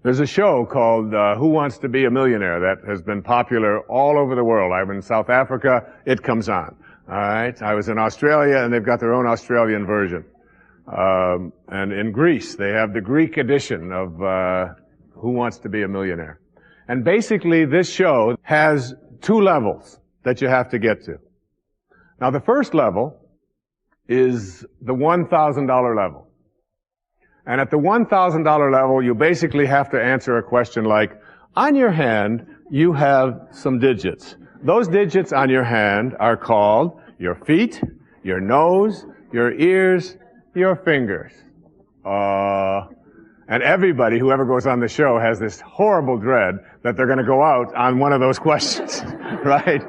There's a show called Who Wants to Be a Millionaire that has been popular all over the world. I'm in South Africa, it comes on. All right. I was in Australia, and they've got their own Australian version. And in Greece, they have the Greek edition of Who Wants to Be a Millionaire. And basically, this show has two levels that you have to get to. Now, the first level is the $1,000 level. And at the $1,000 level, you basically have to answer a question like, on your hand, you have some digits. Those digits on your hand are called your feet, your nose, your ears, your fingers. And everybody who ever goes on the show has this horrible dread that they're going to go out on one of those questions, right?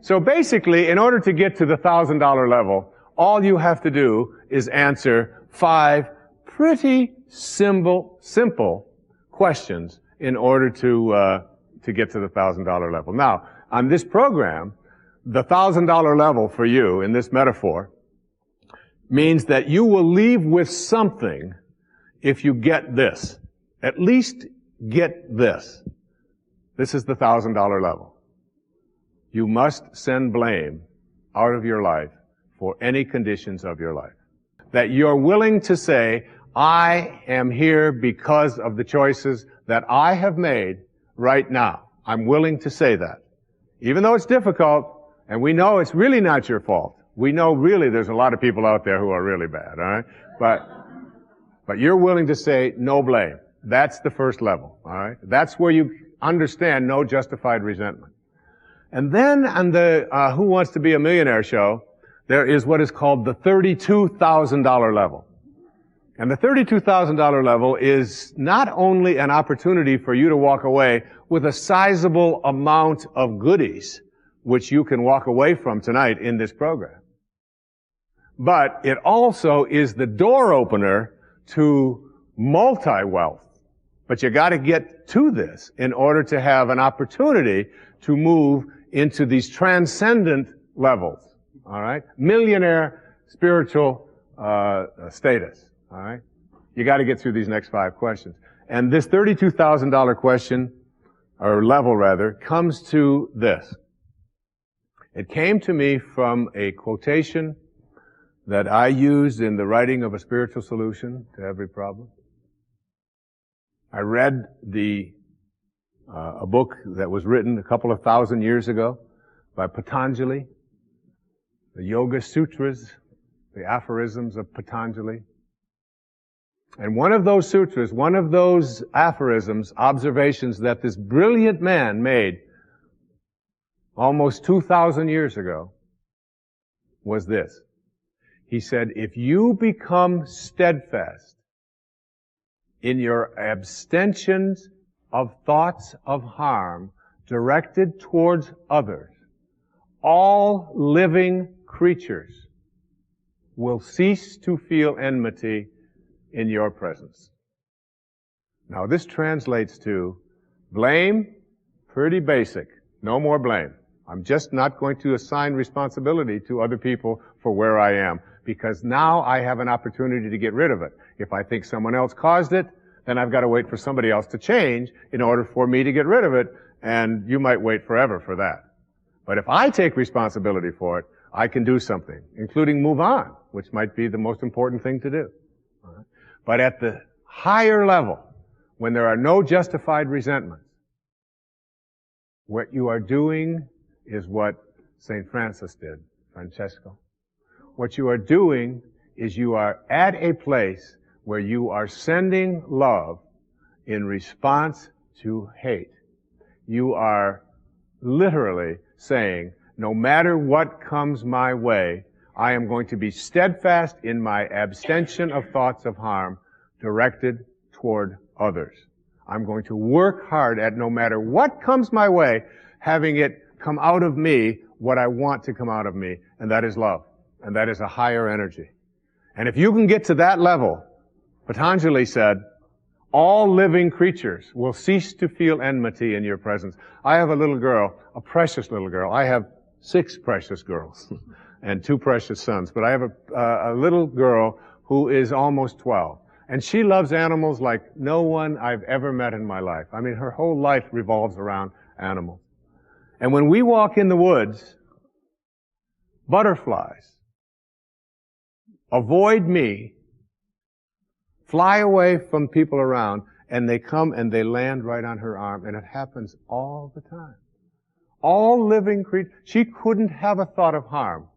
So basically, in order to get to the $1,000 level, all you have to do is answer 5 pretty simple questions in order to get to the $1,000 level. Now, on this program, the $1,000 level for you in this metaphor means that you will leave with something if you get this. At least get this. This is the $1,000 level. You must send blame out of your life for any conditions of your life. That you're willing to say, I am here because of the choices that I have made right now. I'm willing to say that. Even though it's difficult, and we know it's really not your fault. We know really there's a lot of people out there who are really bad, all right? But you're willing to say no blame. That's the first level, all right? That's where you understand no justified resentment. And then on the Who Wants to Be a Millionaire show, there is what is called the $32,000 level. And the $32,000 level is not only an opportunity for you to walk away with a sizable amount of goodies, which you can walk away from tonight in this program, but it also is the door opener to multi-wealth. But you got to get to this in order to have an opportunity to move into these transcendent levels. All right? Millionaire spiritual status. All right? You got to get through these next 5 questions. And this $32,000 question, or level rather, comes to this. It came to me from a quotation that I used in the writing of a spiritual solution to every problem. I read a book that was written a couple of thousand years ago by Patanjali, the Yoga Sutras, the aphorisms of Patanjali. And one of those sutras, one of those aphorisms, observations that this brilliant man made almost 2,000 years ago was this. He said, if you become steadfast in your abstentions of thoughts of harm directed towards others, all living creatures will cease to feel enmity in your presence. Now this translates to blame, pretty basic. No more blame. I'm just not going to assign responsibility to other people for where I am, because now I have an opportunity to get rid of it. If I think someone else caused it, then I've got to wait for somebody else to change in order for me to get rid of it, and you might wait forever for that. But if I take responsibility for it, I can do something, including move on, which might be the most important thing to do. But at the higher level, when there are no justified resentments, what you are doing is what St. Francis did, Francesco. What you are doing is you are at a place where you are sending love in response to hate. You are literally saying, no matter what comes my way, I am going to be steadfast in my abstention of thoughts of harm directed toward others. I'm going to work hard at, no matter what comes my way, having it come out of me what I want to come out of me, and that is love. And that is a higher energy. And if you can get to that level, Patanjali said, all living creatures will cease to feel enmity in your presence. I have a little girl, a precious little girl. I have 6 precious girls and 2 precious sons, but I have a little girl who is almost 12. And she loves animals like no one I've ever met in my life. I mean, her whole life revolves around animals. And when we walk in the woods, butterflies avoid me, fly away from people around, and they come and they land right on her arm, and it happens all the time. All living creatures, she couldn't have a thought of harm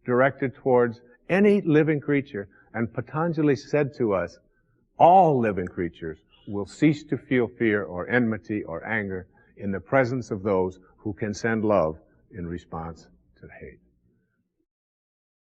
directed towards any living creature. And Patanjali said to us, all living creatures will cease to feel fear or enmity or anger in the presence of those who can send love in response to hate.